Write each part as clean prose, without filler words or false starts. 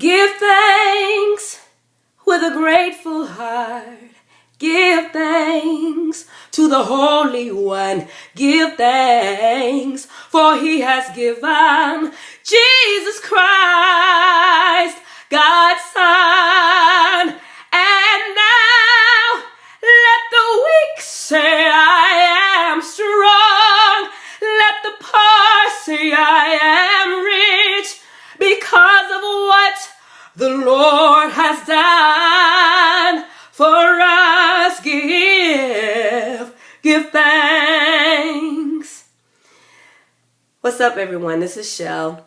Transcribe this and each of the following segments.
Give thanks with a grateful heart. Give thanks to the Holy One. Give thanks, for he has given Jesus Christ, God's Son. And now let the weak say, I am strong. Let the poor say, I am rich, because of what the Lord has done for us. Give thanks. What's up, everyone? This is Shell.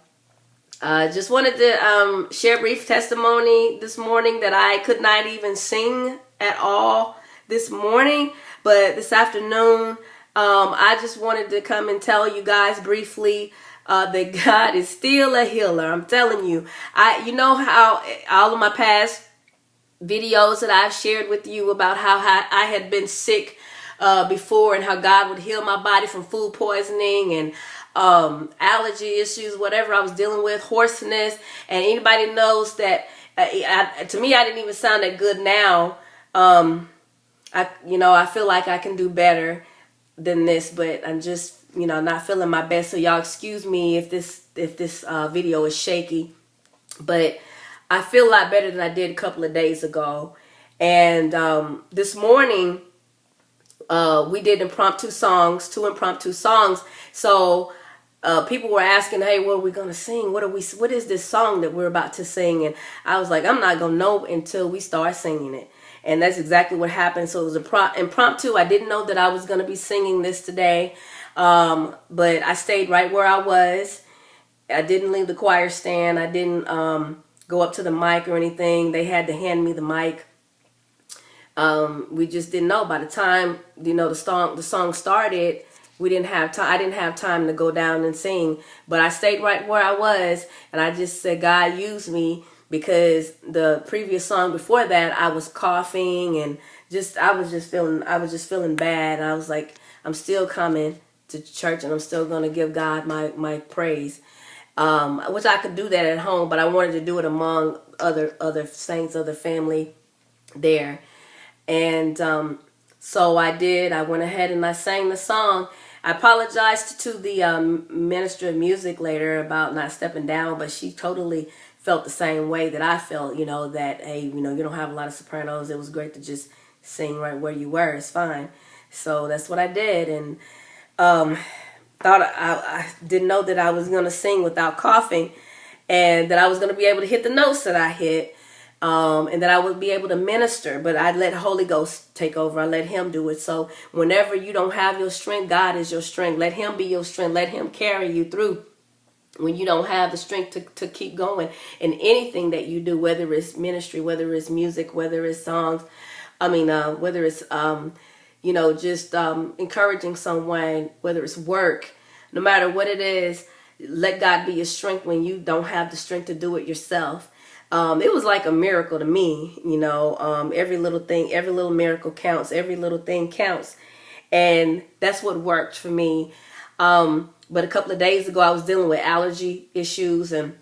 Just wanted to share a brief testimony this morning that I could not even sing at all this morning, but this afternoon I just wanted to come and tell you guys briefly that God is still a healer. I'm telling you. You know how all of my past videos that I've shared with you about how I had been sick before, and how God would heal my body from food poisoning and allergy issues, whatever I was dealing with, hoarseness. And anybody knows that to me, I didn't even sound that good now. I feel like I can do better than this, but I'm just, not feeling my best. So y'all excuse me if this video is shaky, but I feel a lot better than I did a couple of days ago. And this morning, we did two impromptu songs. So people were asking, hey, what are we going to sing? What is this song that we're about to sing? And I was like, I'm not going to know until we start singing it. And that's exactly what happened. So it was impromptu. I didn't know that I was going to be singing this today. But I stayed right where I was. I didn't leave the choir stand. I didn't go up to the mic or anything. They had to hand me the mic. We just didn't know. By the time, the song started, we didn't have time. I didn't have time to go down and sing, but I stayed right where I was, and I just said, God, use me, because the previous song before that, I was coughing and I was just feeling bad. And I was like, I'm still coming to church, and I'm still going to give God my praise. Which I could do that at home, but I wanted to do it among other saints, other family there. And so I did. I went ahead and I sang the song. I apologized to the minister of music later about not stepping down, but she totally felt the same way that I felt, that, hey, you don't have a lot of sopranos. It was great to just sing right where you were. It's fine. So that's what I did. And thought I didn't know that I was going to sing without coughing, and that I was going to be able to hit the notes that I hit, and that I would be able to minister. But I let Holy Ghost take over. I let him do it. So whenever you don't have your strength, God is your strength. Let him be your strength. Let him carry you through when you don't have the strength to keep going in anything that you do, whether it's ministry, whether it's music, whether it's songs. Whether it's just encouraging someone, whether it's work, no matter what it is, let God be your strength when you don't have the strength to do it yourself. It was like a miracle to me, every little thing, every little miracle counts, every little thing counts. And that's what worked for me. But a couple of days ago, I was dealing with allergy issues, and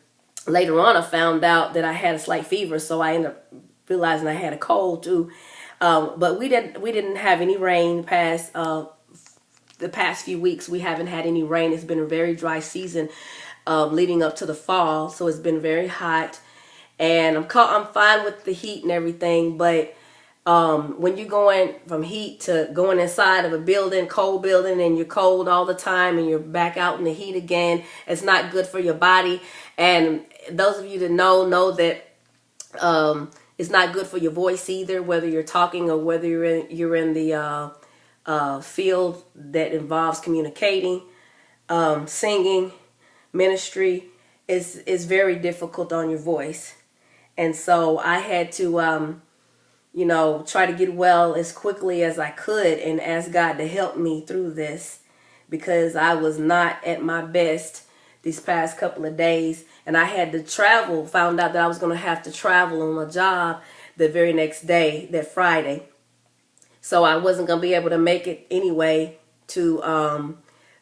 later on I found out that I had a slight fever. So I ended up realizing I had a cold too. But we didn't have any rain past the past few weeks. We haven't had any rain. It's been a very dry season leading up to the fall, so it's been very hot. And I'm fine with the heat and everything, but when you're going from heat to going inside of a building, cold building, and you're cold all the time, and you're back out in the heat again, it's not good for your body. And those of you that know that it's not good for your voice either, whether you're talking or whether you're in the field that involves communicating, singing, ministry is very difficult on your voice. And so I had to, try to get well as quickly as I could and ask God to help me through this, because I was not at my best these past couple of days. And I had to travel, found out that I was going to have to travel on my job the very next day, that Friday. So I wasn't going to be able to make it anyway to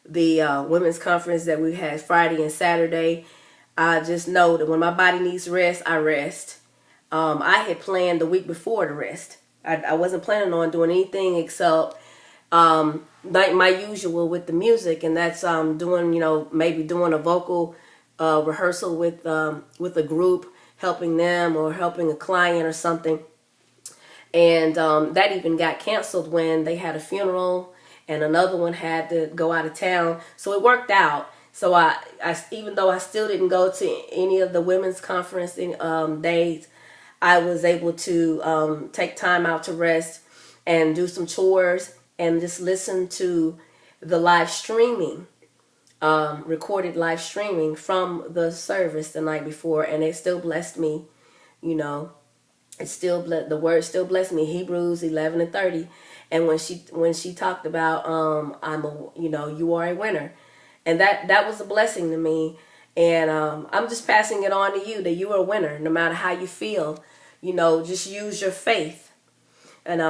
the women's conference that we had Friday and Saturday. I just know that when my body needs rest, I rest. I had planned the week before to rest. I wasn't planning on doing anything except like my usual with the music, and that's doing, maybe doing a vocal rehearsal with a group, helping them or helping a client or something. And that even got canceled when they had a funeral, and another one had to go out of town. So it worked out. So I even though I still didn't go to any of the women's conference days, I was able to take time out to rest and do some chores and just listen to the live streaming, recorded live streaming from the service the night before, and it still blessed me. You know, the word still blessed me. Hebrews 11:30, and when she talked about you are a winner, and that was a blessing to me. And I'm just passing it on to you that you are a winner, no matter how you feel. Just use your faith, and